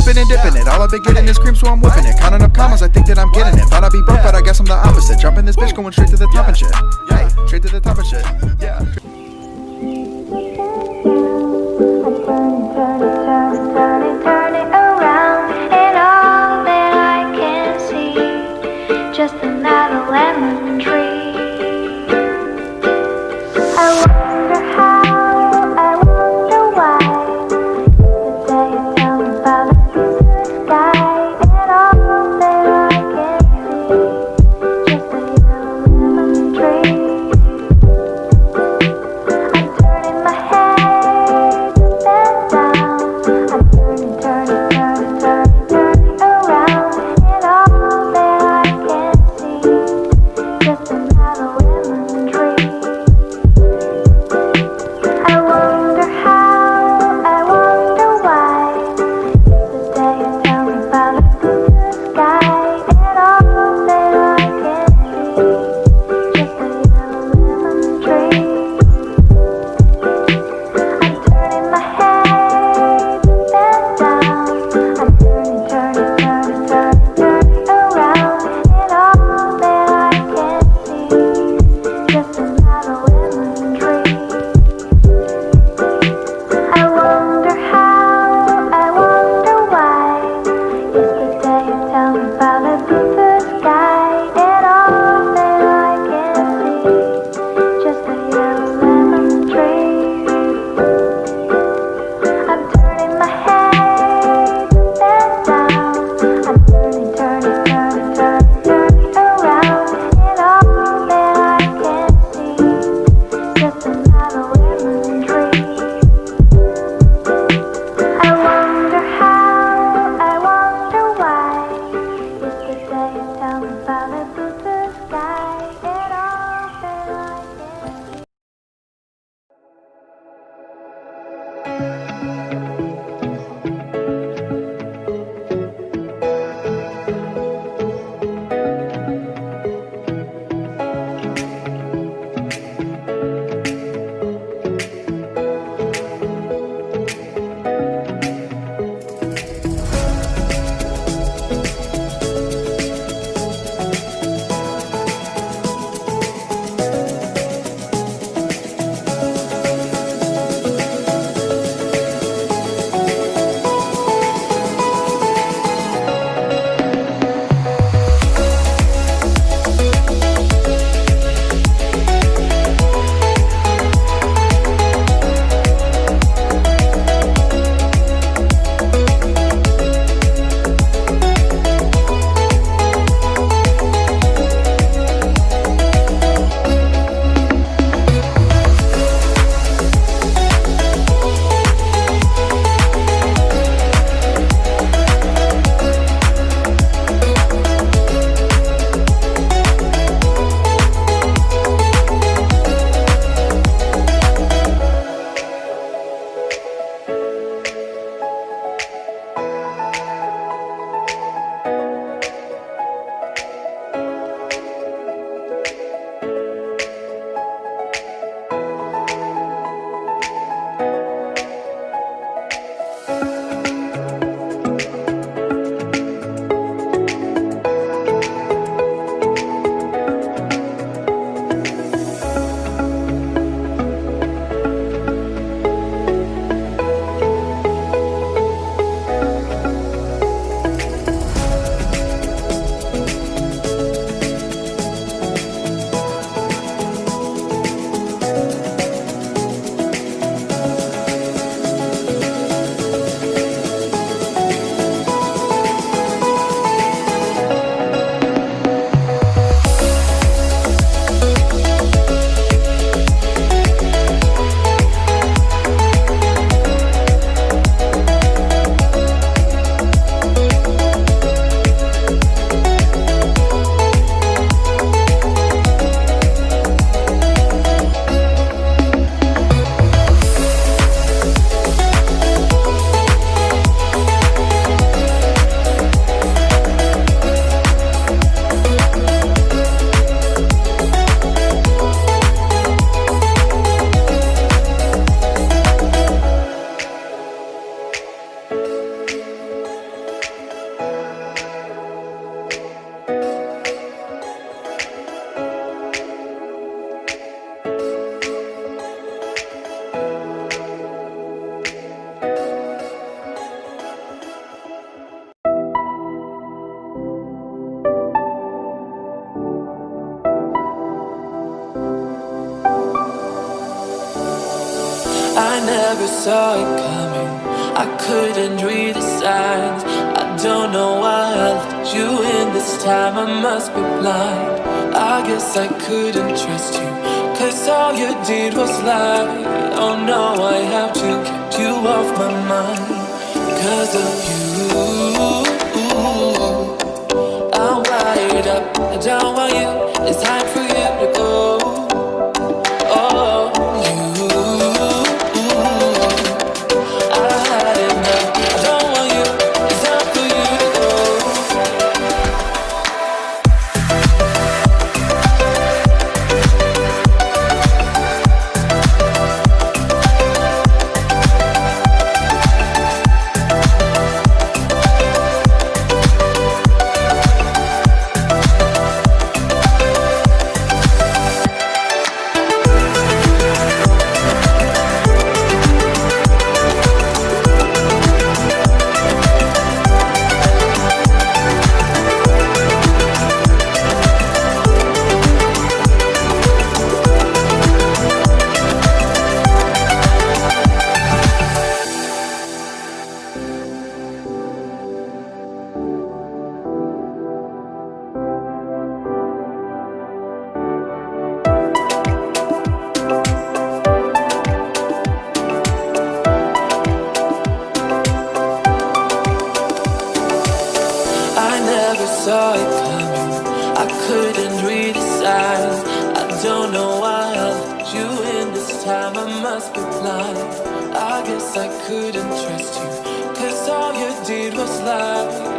Flipping and dipping it, all I've been getting is cream, so I'm whipping it. Counting up commas, I think that I'm getting it. Thought I'd be broke, but I guess I'm the opposite. Jumping this bitch, going straight to the top and shit. Hey, straight to the top and shit. Yeah. Turn it around, and all that I can see, just another lemon tree. I wonder how, I wonder why. Today you tell me about the blue sky, and all that I can see, just a yellow lemon tree. never saw it coming. I couldn't read the signs. I don't know why I let you in this time. I must be blind. I guess I couldn't trust you, 'cause all you did was lie. Oh no, I have to keep you off my mind. 'Cause of you, I'm wired up. I don't want you. It's time for you to go. Oh, you, I had enough. I don't want you. It's time for you to go. I never saw it coming. I couldn't read the signs. I don't know why I let you in this time. I must be blind. I guess I couldn't trust you, 'cause all you did was lie.